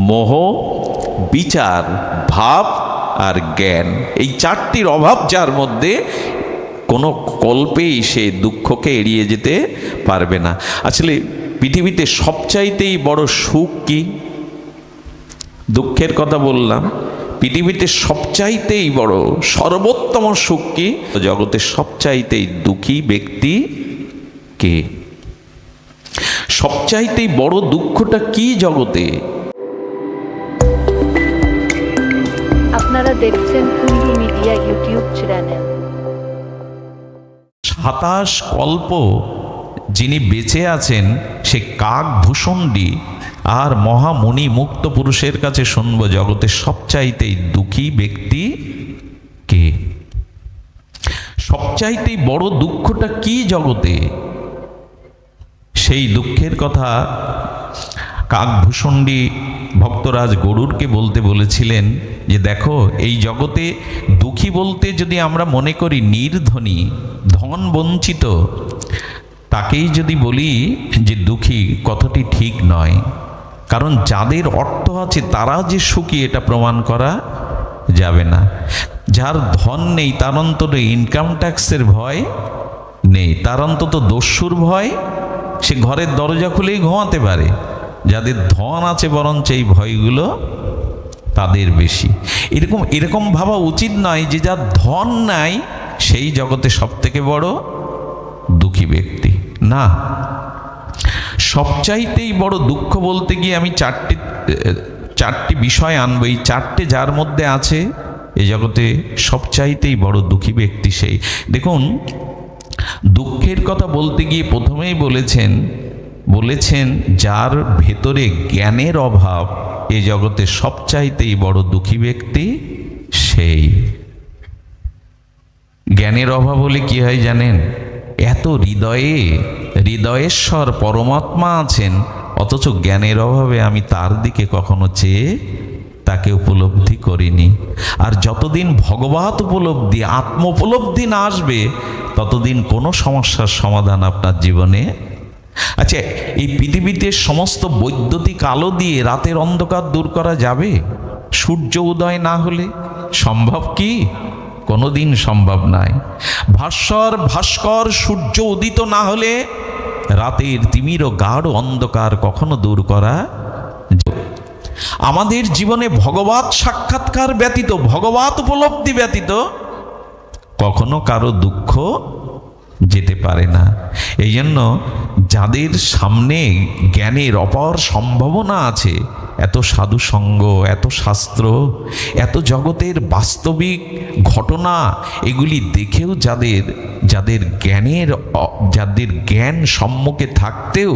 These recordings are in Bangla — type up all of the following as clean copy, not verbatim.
মোহ, বিচার, ভাব আর জ্ঞান, এই চারটির অভাব যার মধ্যে, কোনো কল্পেই সে দুঃখকে এড়িয়ে যেতে পারবে না। আসলে পৃথিবীতে সবচাইতেই বড় সুখ কি? দুঃখের কথা বললাম, পৃথিবীতে সবচাইতেই বড় সর্বোত্তম সুখ কি? জগতের সবচাইতেই দুঃখী ব্যক্তি কে? সবচাইতেই বড় দুঃখটা কি জগতে? আপনারা দেখছেন কুন্ডু মিডিয়া ইউটিউব চ্যানেল। 27 কল্প যিনি বেঁচে আছেন, সে কাকভূষণ্ডী আর মহামুনি মুক্ত পুরুষের কাছে শুনব জগতের সবচাইতেই দুঃখী ব্যক্তি কে? সবচাইতেই বড় দুঃখটা কি জগতে? সেই দুঃখের কথা কাকভূষণ্ডী ভক্তরাজ গরুড়কে বলতে বলেছিলেন যে দেখো, এই জগতে দুঃখী বলতে যদি আমরা মনে করি নির্ধনী, ধন বঞ্চিত, তাকেই যদি বলি যে দুঃখী, কথাটি ঠিক নয়। কারণ যাদের অর্থ আছে তারা যে সুখী এটা প্রমাণ করা যাবে না। যার ধন নেই তার অন্তত ইনকাম ট্যাক্সের ভয় নেই, তার অন্তত দস্যুর ভয়, সে ঘরের দরজা খুলেই ঘুমাতে পারে। যাদের ধন আছে বরঞ্চ এই ভয়গুলো তাদের বেশি। এরকম ভাবা উচিত নয় যে যার ধন নাই সেই জগতে সব থেকে বড় দুঃখী ব্যক্তি। না, সবচাইতেই বড় দুঃখ বলতে গিয়ে আমি চারটি বিষয় আনবো। এই চারটে যার মধ্যে আছে, এই জগতে সবচাইতেই বড় দুঃখী ব্যক্তি সেই। দেখুন, দুঃখের কথা বলতে গিয়ে প্রথমেই বলেছেন যার ভেতরে জ্ঞানের অভাব, এই জগতে সবচাইতেই বড় দুঃখী ব্যক্তি সেই। জ্ঞানের অভাব হলে কি হয় জানেন? এত হৃদয়েশ্বর পরমাত্মা আছেন, অথচ জ্ঞানের অভাবে আমি তার দিকে কখনো চেয়ে তাকে উপলব্ধি করিনি। আর যতদিন ভগবত উপলব্ধি, আত্ম উপলব্ধি না আসবে, ততদিন কোনো সমস্যার সমাধান আপনার জীবনে। আচ্ছা, এই পৃথিবীতে সমস্ত বৈদ্যুতিক আলো দিয়ে রাতের অন্ধকার দূর করা যাবে? সূর্য উদয় না হলে সম্ভব কি? কোনোদিন সম্ভব নয়। ভাস্কর সূর্য উদিত না হলে রাতের তিমির ও গাঢ় অন্ধকার কখনো দূর করা। আমাদের জীবনে ভগবত সাক্ষাৎকার ব্যতীত, ভগবত উপলব্ধি ব্যতীত কখনো কারো দুঃখ যেতে পারে না। এই জন্য যাদের সামনে জ্ঞানের অপার সম্ভাবনা আছে, এত সাধু সঙ্গ, এত শাস্ত্র, এত জগতের বাস্তবিক ঘটনা, এগুলি দেখেও যাদের জ্ঞান সম্মুখে থাকতেও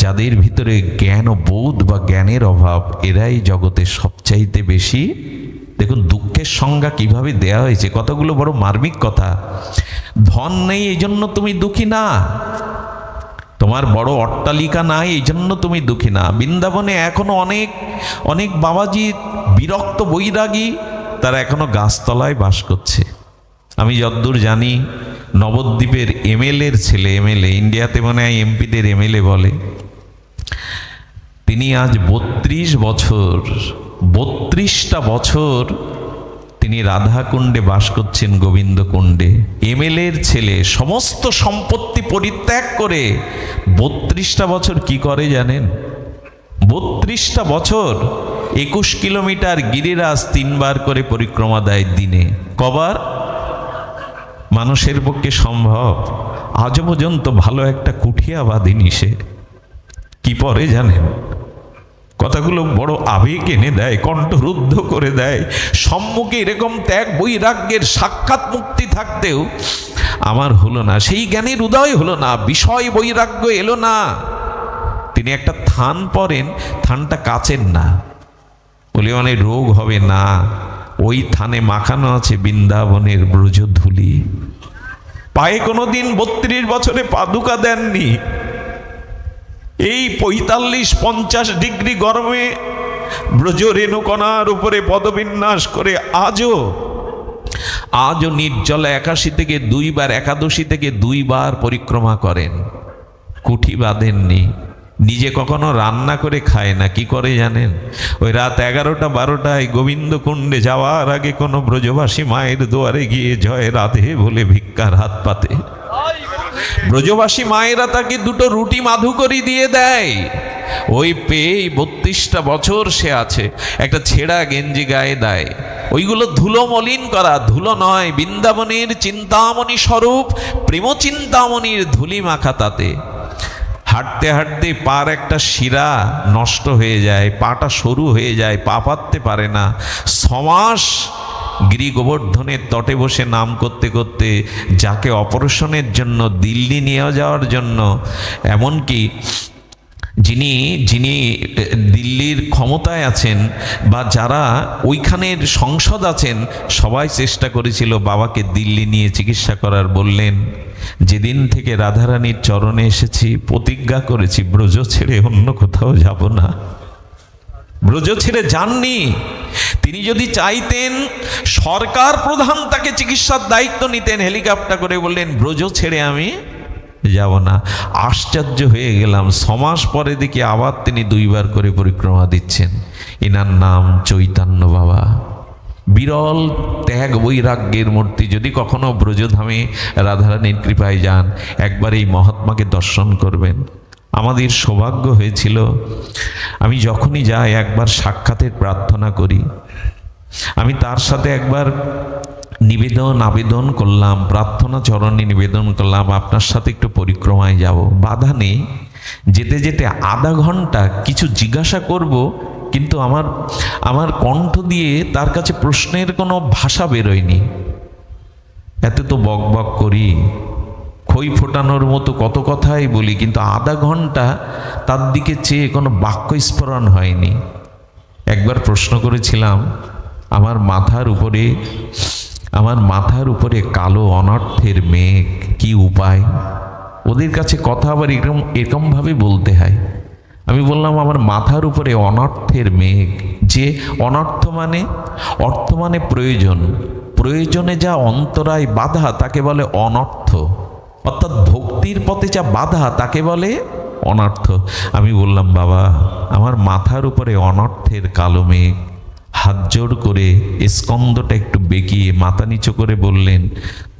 যাদের ভিতরে জ্ঞান ও বোধ বা জ্ঞানের অভাব, এরাই জগতের সবচাইতে বেশি। দেখুন দুঃখের সংজ্ঞা কিভাবে দেয়া হয়েছে, কতগুলো বড় মার্মিক কথা। ধন নেই এই জন্য তুমি দুঃখী না, তোমার বড় অট্টালিকা নাই এই জন্য তুমি দুঃখী না। বৃন্দাবনে এখনো অনেক বাবাজি বিরক্ত বৈরাগী, তারা এখনো গাছতলায় বাস করছে। আমি যতদূর জানি নবদ্বীপের এমএলএর ছেলে, ইন্ডিয়াতে মনে হয় এমপিদের এমএলএ বলে, তিনি আজ 32টা বছর তিনি রাধাকুণ্ডে বাস করছেন, গোবিন্দকুণ্ডে। এমএলএর ছেলে সমস্ত সম্পত্তি পরিত্যাগ করে 32টা বছর কি করে জানেন? 32টা বছর 21 কিলোমিটার গিরিরাজ 3 বার করে পরিক্রমা দেয় দিনে। কবার? মানুষের পক্ষে সম্ভব? আজ পর্যন্ত ভালো একটা কুঠিয়া বাঁধেনি সে। কি পরে জানেন? কথাগুলো বড় আবেগ এনে দেয়, কণ্ঠরুদ্ধ করে দেয়। সম্মুখে এরকম ত্যাগ বৈরাগ্যের সাক্ষাৎ মুক্তি থাকতেও আমার হলো না, সেই জ্ঞানের উদয় হলো না, বিষয় বৈরাগ্য এলো না। তিনি একটা থান পরেন, থানটা কাচেন না, বলে অনেক রোগ হবে না। ওই থানে মাখানো আছে বৃন্দাবনের ব্রজধূলি। পায়ে কোনোদিন 32 বছরে পাদুকা দেননি। এই 45-50 ডিগ্রি গরমে ব্রজ রেণুকণার উপরে পদবিন্যাস করে আজও নির্জলা একাদশী থেকে 2 বার পরিক্রমা করেন। কুঠি বাঁধেননি, নিজে কখনো রান্না করে খায় না, কি করে জানেন? ওই রাত 11টা-12টায় গোবিন্দকুণ্ডে যাওয়ার আগে কোনো ব্রজবাসী মায়ের দুয়ারে গিয়ে জয় রাধে বলে ভিক্ষার হাত পাতে। ব্রজবাসী মায়েরা তাকে 2টো রুটি মাধুকরী দিয়ে দেয়। ওই পেয়ে 32টা বছর সে আছে। একটা ছেঁড়া গেঞ্জি গায়ে দেয়, ওইগুলো ধুলো মলিন করা, ধুলো নয়, বৃন্দাবনের চিন্তামণি স্বরূপ প্রেম চিন্তামণির ধুলি মাখা তাতে। হাঁটতে হাঁটতে পার একটা শিরা নষ্ট হয়ে যায়, পাটা সরু হয়ে যায়, পা পাততে পারে না। 6 মাস গিরি গোবর্ধনের তটে বসে নাম করতে করতে যাকে অপারেশনের জন্য দিল্লি নিয়ে যাওয়ার জন্য, এমনকি যিনি দিল্লির ক্ষমতায় আছেন বা যারা ওইখানের সংসদ আছেন, সবাই চেষ্টা করেছিল বাবাকে দিল্লি নিয়ে চিকিৎসা করার। বললেন, যেদিন থেকে রাধারানীর চরণে এসেছি প্রতিজ্ঞা করেছি ব্রজ ছেড়ে অন্য কোথাও যাব না। ব্রজ ছেড়ে যাননি। তিনি যদি চাইতেন সরকার প্রধান তাকে চিকিৎসার দায়িত্ব নিতেন, হেলিকপ্টার করে বললেন ব্রজ ছেড়ে আমি যাব না। আশ্চর্য হয়ে গেলাম, 6 মাস পরে দেখি আবার তিনি 2বার করে পরিক্রমা দিচ্ছেন। এনার নাম চৈতন্য বাবা। বিরল ত্যাগ বৈরাগ্যের মূর্তি। যদি কখনো ব্রজধামে রাধারানীর কৃপায় যান, একবার এই মহাত্মাকে দর্শন করবেন। আমাদের সৌভাগ্য হয়েছিল, আমি যখনই যাই একবার সাক্ষাতের প্রার্থনা করি। আমি তার সাথে একবার আবেদন করলাম, প্রার্থনা চরণে নিবেদন করলাম, আপনার সাথে একটু পরিক্রমায় যাব। বাধা নেই। যেতে যেতে আধা ঘন্টা কিছু জিজ্ঞাসা করব, কিন্তু আমার কণ্ঠ দিয়ে তার কাছে প্রশ্নের কোনো ভাষা বেরোয়নি। এত তো বক বক করি, খই ফোটানোর মতো কত কথাই বলি, কিন্তু আধা ঘন্টা তার দিকে চেয়ে কোনো বাক্য স্ফুরণ হয়নি। একবার প্রশ্ন করেছিলাম, আমার মাথার উপরে কালো অনর্থের মেঘ, কি উপায়? ওদের কাছে কথা আবার এরকমভাবে বলতে হয়। আমি বললাম, আমার মাথার উপরে অনর্থের মেঘ। যে অনর্থ অর্থ মানে প্রয়োজন, প্রয়োজনে যা অন্তরায় বাধা তাকে বলে অনর্থ, অর্থাৎ ভক্তির পথে যা বাধা তাকে বলে অনর্থ। আমি বললাম, বাবা আমার মাথার উপরে অনর্থের কালো মেঘ। হাত জোড় করে স্কন্দটা একটু বেঁকিয়ে মাথা নিচু করে বললেন,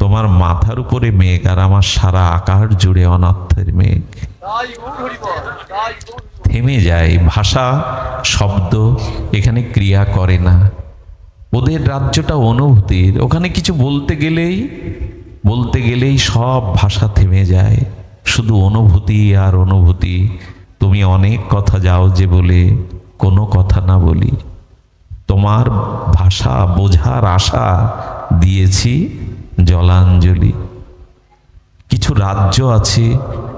তোমার মাথার উপরে মেঘ আর আমার সারা আকাশ জুড়ে অনর্থের মেঘ। থেমে যায় ভাষা, শব্দ এখানে ক্রিয়া করে না। ওদের রাজ্যটা অনুভূতির, ওখানে কিছু বলতে গেলেই সব ভাষা থেমে যায়, শুধু অনুভূতি আর অনুভূতি। তুমি অনেক কথা যাও যে বলে কোনো কথা না বলি, তোমার ভাষা বোঝার আশা দিয়েছি জলাঞ্জলি। কিছু রাজ্য আছে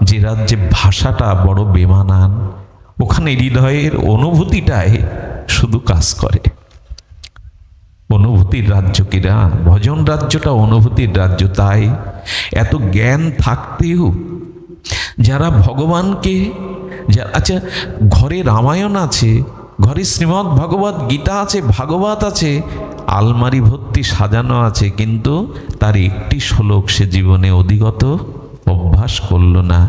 যে রাজ্যে ভাষাটা বড় বেমানান, ওখানে হৃদয়ের অনুভূতিটাই শুধু কাজ করে। অনুভূতির রাজ্য কিনা, ভজন রাজ্যটা অনুভূতির রাজ্য। তাই এত জ্ঞান থাকতেও যারা ভগবানকে, আচ্ছা ঘরে রামায়ণ আছে, ঘরে শ্রীমদ্ ভগবত গীতা আছে, ভাগবত আছে, আলমারি ভর্তি সাজানো আছে, কিন্তু তার একটি শ্লোক সে জীবনে অধিগত অভ্যাস করল না।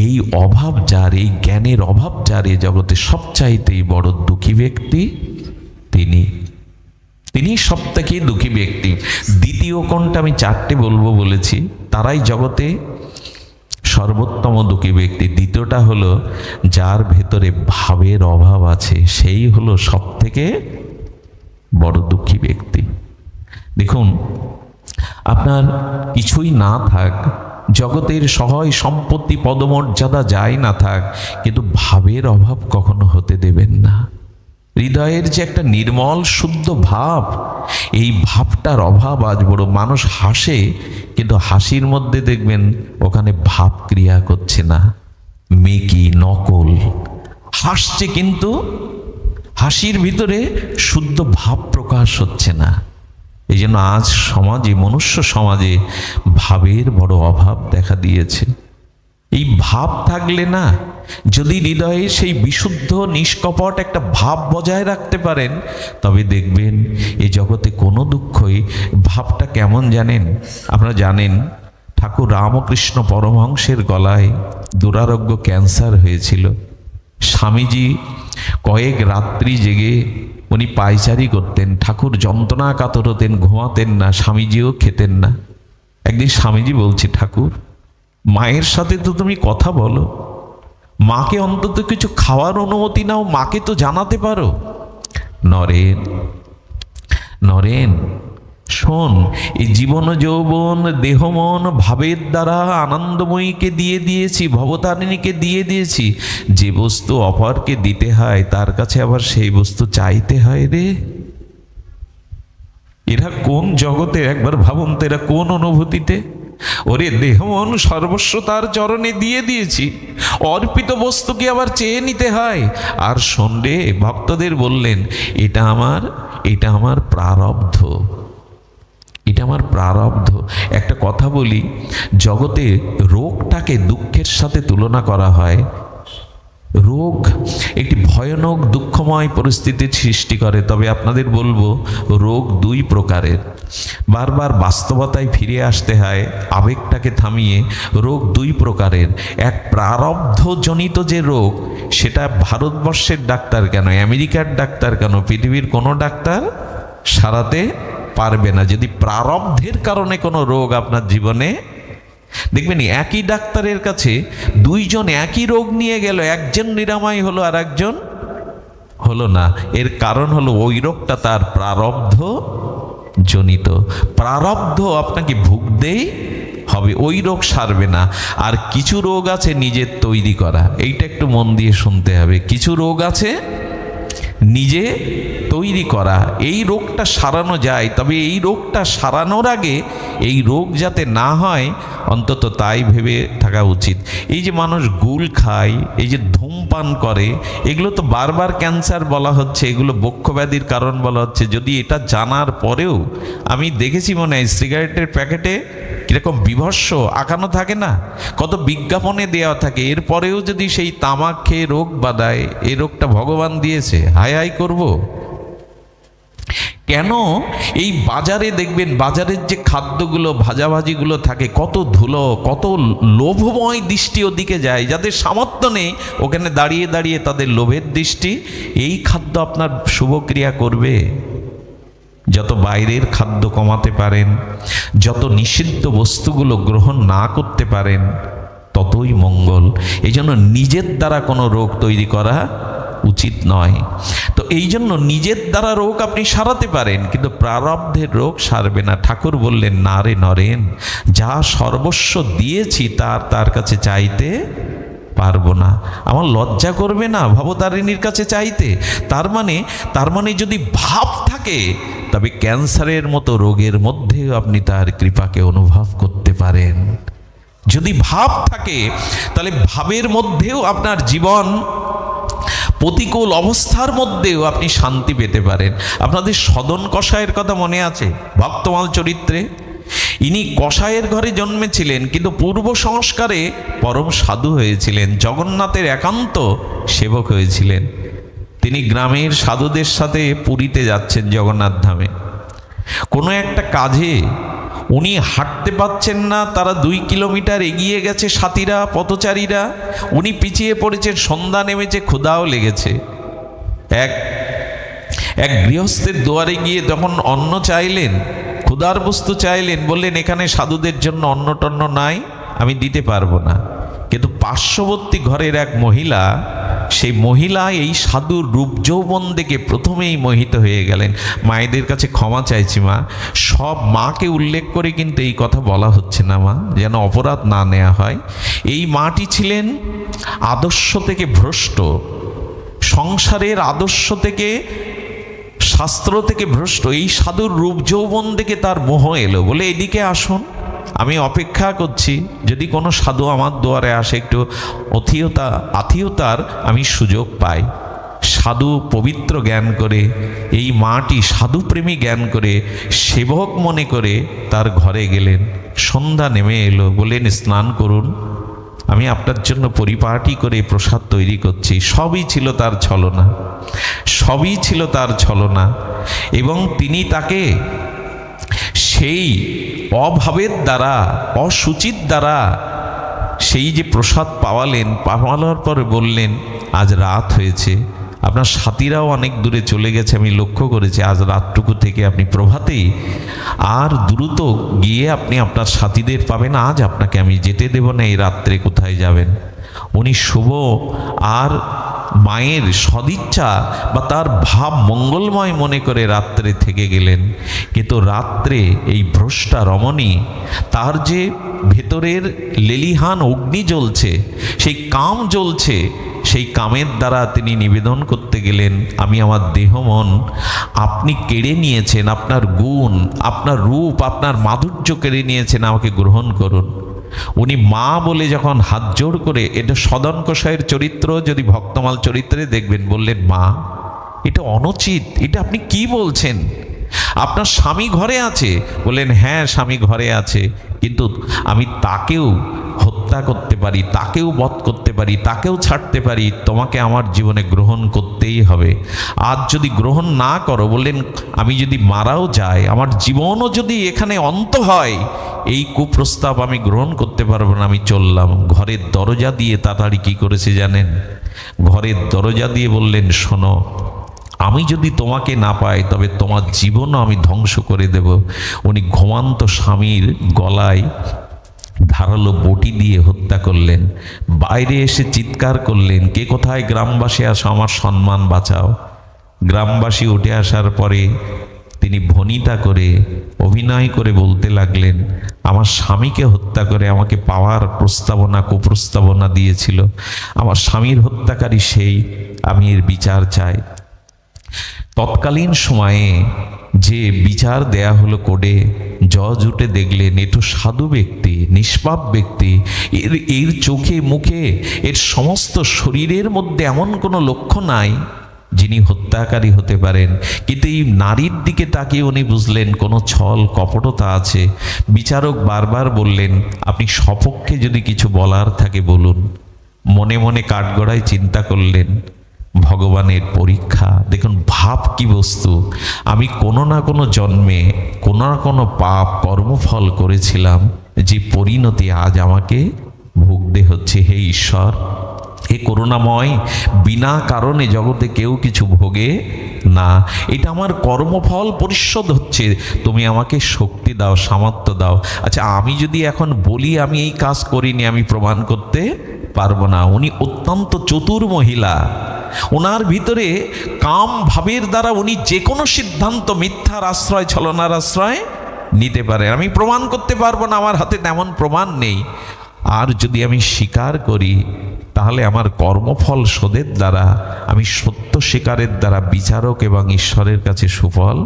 এই অভাব যার, এই জ্ঞানের অভাব যার এ জগতে সবচাইতেই বড় দুঃখী ব্যক্তি তিনি সবথেকে দুঃখী ব্যক্তি। দ্বিতীয় কোনটা আমি 4টে বলবো বলেছি, তারাই জগতে সর্বোত্তম দুঃখী ব্যক্তি। দ্বিতীয়টা হলো যার ভেতরে ভাবের অভাব আছে, সেই হলো সবথেকে বড় দুঃখী ব্যক্তি। দেখুন, আপনার কিছুই না থাক, জগতের সহায় সম্পত্তি পদমর্যাদা যাই না থাক, কিন্তু ভাবের অভাব কখনো হতে দেবেন না। হৃদয়ের যে একটা নির্মল শুদ্ধ ভাব, এই ভাবটার অভাব আজ বড়। মানুষ হাসে, কিন্তু হাসির মধ্যে দেখবেন ওখানে ভাব ক্রিয়া করছে না, মেকি নকল। হাসছে কিন্তু হাসির ভিতরে শুদ্ধ ভাব প্রকাশ হচ্ছে না। এই জন্য আজ সমাজে, মনুষ্য সমাজে ভাবের বড় অভাব দেখা দিয়েছে। এই ভাব থাকলে না, যদি হৃদয়ে সেই বিশুদ্ধ নিষ্কপট একটা ভাব বজায় রাখতে পারেন, তবে দেখবেন এই জগতে কোনো দুঃখই, ভাবটা কেমন জানেন? আপনারা জানেন ঠাকুর রামকৃষ্ণ পরমহংসের গলায় দুরারোগ্য ক্যান্সার হয়েছিল। স্বামীজি কয়েক রাত্রি জেগে উনি পায়চারি করতেন, ঠাকুর যন্ত্রণা কাতর হতেন, ঘুমাতেন না, স্বামীজিও খেতেন না। একদিন স্বামীজি বলছে, ঠাকুর মায়ের সাথে তো তুমি কথা বলো, মাকে অন্তত কিছু খাওয়ার অনুমতি নাও, মাকে তো জানাতে পারো। নরেন, নরেন শোন, এই জীবন যৌবন দেহ মন ভাবের দ্বারা আনন্দময়ীকে দিয়ে দিয়েছি, ভবতারিণীকে দিয়ে দিয়েছি। যে বস্তু অপরকে দিতে হয় তার কাছে আবার সেই বস্তু চাইতে হয় রে। এরা কোন জগতে, একবার ভাবুন তো, এরা কোন অনুভূতিতে? ওরে দেহ মন সর্বস্ব তার চরণে দিয়ে দিয়েছি, অর্পিত বস্তুকে আবার চেয়ে নিতে হয়। আর সন্ধ্যে ভক্তদের বললেন, এটা আমার প্রারব্ধ, এটা আমার প্রারব্ধ। একটা কথা বলি, জগতে রোগটাকে দুঃখের সাথে তুলনা করা হয়। রোগ একটি ভয়ানক দুঃখময় পরিস্থিতির সৃষ্টি করে। তবে আপনাদের বলবো, রোগ দুই প্রকারের। বারবার বাস্তবতায় ফিরে আসতে হয়, আবেগটাকে থামিয়ে। রোগ দুই প্রকারের। এক প্রারব্ধজনিত যে রোগ, সেটা ভারতবর্ষের ডাক্তার কেন, আমেরিকার ডাক্তার কেন, পৃথিবীর কোনো ডাক্তার সারাতে পারবে না। যদি প্রারব্ধের কারণে কোনো রোগ আপনার জীবনে, দেখবেন একই ডাক্তারের কাছে দুইজন একই রোগ নিয়ে গেল, একজন নিরাময় হলো আর একজন হলো না। এর কারণ হলো ওই রোগটা তার প্রারব্ধ জনিত। প্রারব্ধ আপনাকে ভুগতেই হবে, ওই রোগ সারবে না। আর কিছু রোগ আছে নিজের তৈরি করা, এইটা একটু মন দিয়ে শুনতে হবে। কিছু রোগ আছে নিজে তৈরি করা, এই রোগটা সারানো যায়। তবে এই রোগটা সারানোর আগে এই রোগ যাতে না হয় অন্তত তাই ভেবে থাকা উচিত। এই যে মানুষ গুল খায়, এই যে ধূমপান করে, এগুলো তো বারবার ক্যান্সার বলা হচ্ছে, এগুলো বক্ষব্যাধির কারণ বলা হচ্ছে। যদি এটা জানার পরেও, আমি দেখেছি মনে হয় সিগারেটের প্যাকেটে কিরকম বিভৎস আঁকানো থাকে না, কত বিজ্ঞাপনে দেওয়া থাকে, এরপরেও যদি সেই তামাক খেয়ে রোগ বাঁধায়, এই রোগটা ভগবান দিয়েছে, হায় হায় করব। কেন? এই বাজারে দেখবেন, বাজারের যে খাদ্যগুলো ভাজাভাজিগুলো থাকে, কত ধুলো, কত লোভময় দৃষ্টি ওদিকে যায়। যাদের সামর্থ্য নেই, ওখানে দাঁড়িয়ে দাঁড়িয়ে তাদের লোভের দৃষ্টি। এই খাদ্য আপনার শুভক্রিয়া করবে? যত বাইরের খাদ্য কমাতে পারেন, যত নিষিদ্ধ বস্তুগুলো গ্রহণ না করতে পারেন, ততই মঙ্গল। এই জন্য নিজের দ্বারা কোনো রোগ তৈরি করা উচিত নয়। তো এই জন্য নিজের দ্বারা রোগ আপনি সারাতে পারেন, কিন্তু প্রারব্ধের রোগ সারবে না। ঠাকুর বললেন, না রে নরেন, যা সর্বস্ব দিয়েছি তার কাছে চাইতে পারবো না। আমার লজ্জা করবে না ভবতারিণীর কাছে চাইতে? তার মানে যদি ভাব থাকে, তবে ক্যান্সারের মতো রোগের মধ্যেও আপনি তার কৃপাকে অনুভব করতে পারেন। যদি ভাব থাকে, তাহলে ভাবের মধ্যেও আপনার জীবন, প্রতিকূল অবস্থার মধ্যেও আপনি শান্তি পেতে পারেন। আপনাদের সদন কসাইয়ের কথা মনে আছে ভক্তমাল চরিত্রে? ইনি কসাইয়ের ঘরে জন্মেছিলেন, কিন্তু পূর্ব সংস্কারে পরম সাধু হয়েছিলেন, জগন্নাথের একান্ত সেবক হয়েছিলেন। তিনি গ্রামের সাধুদের সাথে পুরীতে যাচ্ছেন, জগন্নাথ ধামে। কোনো একটা কাজে উনি হাঁটতে পাচ্ছেন না, তারা 2 কিলোমিটার এগিয়ে গেছে সাথীরা, পথচারীরা, উনি পিছিয়ে পড়েছেন, সন্ধ্যা নেমেছে, ক্ষুধাও লেগেছে। এক গৃহস্থের দুয়ারে গিয়ে যখন অন্ন চাইলেন, ক্ষুধার বস্তু চাইলেন, বললেন, এখানে সাধুদের জন্য অন্ন টন্ন নাই, আমি দিতে পারবো না। কিন্তু পার্শ্ববর্তী ঘরের এক মহিলা, সেই মহিলা এই সাধুর রূপ যৌবন দেখে প্রথমেই মোহিত হয়ে গেলেন। মায়েদের কাছে ক্ষমা চাইছি মা, সব মাকে উল্লেখ করে কিন্তু এই কথা বলা হচ্ছে না মা, যেন অপরাধ না নেওয়া হয়। এই মাটি ছিলেন আদর্শ থেকে ভ্রষ্ট, সংসারের আদর্শ থেকে, শাস্ত্র থেকে ভ্রষ্ট। এই সাধুর রূপ যৌবন দেখে তার মোহ এলো, বলে এদিকে আসুন, আমি অপেক্ষা করছি, যদি কোনো সাধু আমার দুয়ারে আসে, একটু আত্মীয়তার আমি সুযোগ পাই। সাধু পবিত্র জ্ঞান করে, এই মাটি সাধুপ্রেমী জ্ঞান করে, সেবক মনে করে তার ঘরে গেলেন। সন্ধ্যা নেমে এলো, বললেন, স্নান করুন, আমি আপনার জন্য পরিপাটি করে প্রসাদ তৈরি করছি। সবই ছিল তার ছলনা, সবই ছিল তার ছলনা। এবং তিনি তাকে সেই অভাবের দ্বারা, অসুচির দ্বারা সেই যে প্রসাদ পাওয়ালেন, পাওয়ানোর পরে বললেন, আজ রাত হয়েছে, আপনার সাথীরাও অনেক দূরে চলে গেছে, আমি লক্ষ্য করেছি। আজ রাতটুকু থেকে আপনি প্রভাতেই আর দ্রুত গিয়ে আপনি আপনার সাথীদের পাবেন। আজ আপনাকে আমি যেতে দেব না, এই রাত্রে কোথায় যাবেন। উনি শুভ আর মায়ের সদিচ্ছা বা তার ভাব মঙ্গলময় মনে করে রাত্রে থেকে গেলেন। কিন্তু রাত্রে এই ভ্রষ্টা রমণী, তার যে ভেতরের লেলিহান অগ্নি জ্বলছে, সেই কাম জ্বলছে, সেই কামের দ্বারা তিনি নিবেদন করতে গেলেন, আমি আমার দেহ মন আপনি কেড়ে নিয়েছেন, আপনার গুণ, আপনার রূপ, আপনার মাধুর্য কেড়ে নিয়েছেন, আমাকে গ্রহণ করুন। উনি মা বলে যখন হাত জোড় করে, এটা সদন কষায়ের চরিত্র, যদি ভক্তমাল চরিত্রে দেখবেন, বললেন মা এটা অনুচিত, এটা আপনি কি বলছেন? আপনার স্বামী ঘরে আছে? বললেন হ্যাঁ স্বামী ঘরে আছে, কিন্তু আমি তাকেও হত্যা করতে পারি, তাকেও বধ করতে পারি, তাকেও ছাড়তে পারি, তোমাকে আমার জীবনে গ্রহণ করতেই হবে। আজ যদি গ্রহণ না করো, বললেন আমি যদি মারাও যাই, আমার জীবনও যদি এখানে অন্ত হয়, এই কুপ্রস্তাব আমি গ্রহণ করতে পারবো না, আমি চললাম। ঘরের দরজা দিয়ে তাড়াতাড়ি কি করেছে জানেন? ঘরের দরজা দিয়ে বললেন শোনো, আমি যদি তোমাকে না পাই তবে তোমার জীবনও আমি ধ্বংস করে দেব। উনি ঘুমান্ত স্বামীর গলায় ধারালো বটি দিয়ে হত্যা করলেন। বাইরে এসে চিৎকার করলেন, কে কোথায়? গ্রামবাসী আসো, আমার সম্মান বাঁচাও। গ্রামবাসী উঠে আসার পরে তিনি ভনিতা করে অভিনয় করে বলতে লাগলেন, আমার স্বামীকে হত্যা করে আমাকে পাওয়ার প্রস্তাবনা, কুপ্রস্তাবনা দিয়েছিল, আমার স্বামীর হত্যাকারী সেই, আমি এর বিচার চাই। তৎকালীন সময়ে যে বিচার দেয়া হলো কোর্টে, জজ উঠে দেখলেন এটো সাধু ব্যক্তি, নিষ্পাপ ব্যক্তি, এর চোখে মুখে, এর সমস্ত শরীরের মধ্যে এমন কোনো লক্ষ্য নাই যিনি হত্যাকারী হতে পারেন। কিন্তু এই নারীর দিকে তাকিয়ে উনি বুঝলেন কোনো ছল কপটতা আছে। বিচারক বারবার বললেন, আপনি সপক্ষে যদি কিছু বলার থাকে বলুন। মনে মনে কাঠগড়ায় চিন্তা করলেন, ভগবানের পরীক্ষা। দেখুন ভাব কি বস্তু। আমি কোনো না কোনো জন্মে কোনো না কোনো পাপ কর্মফল করেছিলাম, যে পরিণতি আজ আমাকে ভুগতে হচ্ছে। হে ঈশ্বর, হে করুণাময়, বিনা কারণে জগতে কেউ কিছু ভোগে না, এটা আমার কর্মফল পরিশোধ হচ্ছে, তুমি আমাকে শক্তি দাও, সামর্থ্য দাও। আচ্ছা আমি যদি এখন বলি আমি এই কাজ করিনি, আমি প্রমাণ করতে পারবো না। উনি অত্যন্ত চতুর মহিলা, ওনার ভিতরে কাম ভাবের দ্বারা উনি যে কোনো সিদ্ধান্ত মিথ্যার আশ্রয়, ছলনার আশ্রয় নিতে পারেন। আমি প্রমাণ করতে পারবো না, আমার হাতে তেমন প্রমাণ নেই। আর যদি আমি স্বীকার করি, তাহলে আমার কর্মফল শোধের দ্বারা, আমি সত্য স্বীকারের দ্বারা বিচারক এবং ঈশ্বরের কাছে সুফল।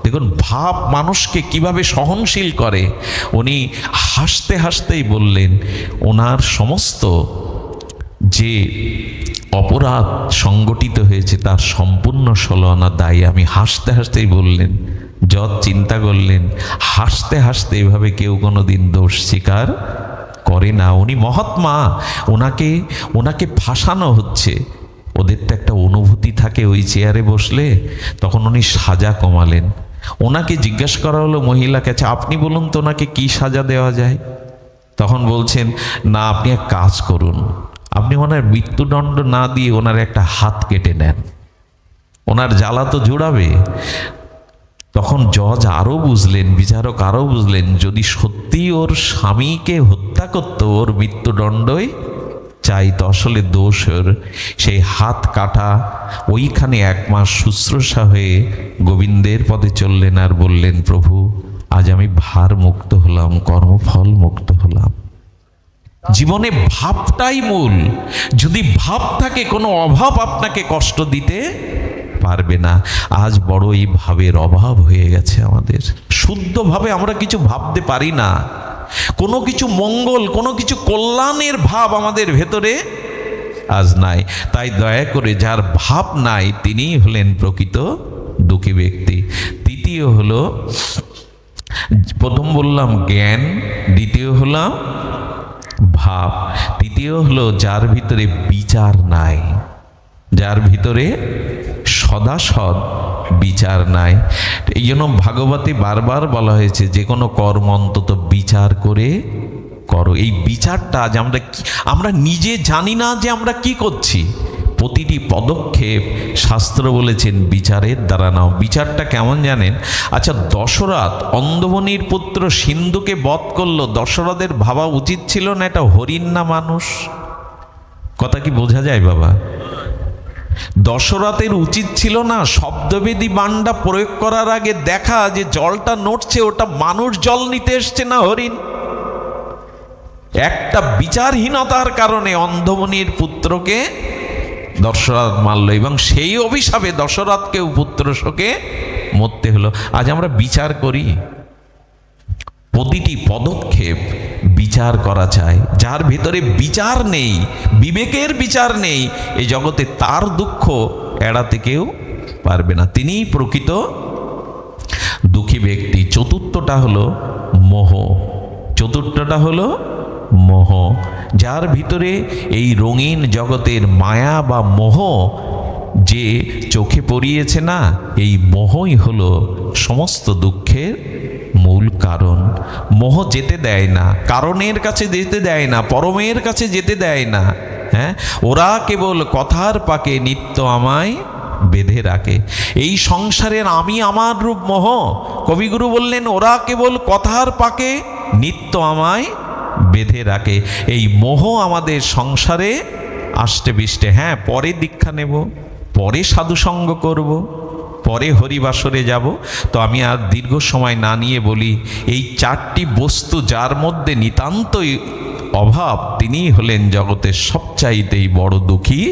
দেখুন ভাব মানুষকে কিভাবে সহনশীল করে। উনি হাসতে হাসতেই বললেন, ওনার সমস্ত যে অপরাধ সংগঠিত হয়েছে তার সম্পূর্ণ 16 আনা দায়ী। আমি হাসতে হাসতেই বললেন। জজ চিন্তা করলেন, হাসতে হাসতে এভাবে কেউ কোনো দিন দোষ স্বীকার করে না। উনি মহাত্মা, ওনাকে ফাঁসানো হচ্ছে। ওদের তো একটা অনুভূতি থাকে ওই চেয়ারে বসলে। তখন উনি সাজা কমালেন। ওনাকে জিজ্ঞাসা করা হলো মহিলাকে, আচ্ছা আপনি বলুন তো ওনাকে কি সাজা দেওয়া যায়? তখন বলছেন, না আপনি এক কাজ করুন, আপনি ওনার মৃত্যুদণ্ড না দিয়ে ওনার একটা হাত কেটে নেন, ওনার জ্বালা তো জোড়াবে। তখন জজ আরও বুঝলেন, বিচারক আরও বুঝলেন, যদি সত্যি ওর স্বামীকে হত্যা করতো ওর মৃত্যুদণ্ডই চাইতো, আসলে দোষ ওর। সেই হাত কাটা ওইখানে 1 মাস শুশ্রূষা হয়ে গোবিন্দের পথে চললেন আর বললেন, প্রভু আজ আমি ভার মুক্ত হলাম, কর্মফল মুক্ত হলাম। জীবনে ভাবটাই মূল। যদি ভাব থাকে, কোনো অভাব আপনাকে কষ্ট দিতে পারবে না। আজ বড় এই ভাবের অভাব হয়ে গেছে আমাদের। শুদ্ধভাবে আমরা কিছু ভাবতে পারি না। কোনো কিছু মঙ্গল, কোনো কিছু কল্যাণের ভাব আমাদের ভেতরে আজ নাই। তাই দয়া করে যার ভাব নাই তিনিই হলেন প্রকৃত দুঃখী ব্যক্তি। তৃতীয় হলো, প্রথম বললাম জ্ঞান, দ্বিতীয় হলাম ভাব, তৃতীয় হলো যার ভিতরে বিচার নাই, যার ভিতরে সদাসৎ বিচার নাই। এই জন্য ভাগবতে বারবার বলা হয়েছে যে কোনো কর্ম অন্তত বিচার করে করো। এই বিচারটা আজ আমরা নিজে জানি না যে আমরা কি করছি। প্রতিটি পদক্ষেপ শাস্ত্র বলেছেন বিচারের দ্বারা নাও। বিচারটা কেমন জানেন? আচ্ছা, দশরথ অন্ধবনির পুত্র সিন্ধুকে বধ করলো, দশরথের ভাবা উচিত ছিল না এটা হরিণ না মানুষ? কথা কি বোঝা যায় বাবা? দশরথের উচিত ছিল না শব্দবেদী বাণটা প্রয়োগ করার আগে দেখা যে জলটা নড়ছে ওটা মানুষ জল নিতে এসছে না হরিণ? একটা বিচারহীনতার কারণে অন্ধবনির পুত্রকে দশরথ মারল, এবং সেই অভিশাপে দশরথকেও পুত্র শোকে মরতে হলো। আজ আমরা বিচার করি, প্রতিটি পদক্ষেপ বিচার করা চাই। যার ভিতরে বিচার নেই, বিবেকের বিচার নেই, এই জগতে তার দুঃখ এড়াতে কেউ পারবে না। তিনিই প্রকৃত দুঃখী ব্যক্তি। চতুর্থটা হলো মোহ। চতুর্থটা হলো মোহ। যার ভিতরে এই রঙিন জগতের মায়া বা মোহ যে চোখে পড়িয়েছে না, এই মোহই হলো সমস্ত দুঃখের মূল কারণ। মোহ যেতে দেয় না, কারণের কাছে যেতে দেয় না, পরমের কাছে যেতে দেয় না। হ্যাঁ, ওরা কেবল কথার পাকে নিত্য আমায় বেঁধে রাখে। এই সংসারের আমি আমার রূপ মোহ। কবিগুরু বললেন ওরা কেবল কথার পাকে নিত্য আমায় বেঁধে রাখে। এই মোহ আমাদের সংসারে আষ্টে বিষ্টে। হ্যাঁ, পরে দীক্ষা নেব, পরে সাধুসঙ্গ করব, পরে হরিবাসরে যাব। তো আমি আর দীর্ঘ সময় না নিয়ে বলি, এই চারটি বস্তু যার মধ্যে নিতান্তই অভাব, তিনিই হলেন জগতের সবচাইতেই বড় দুঃখী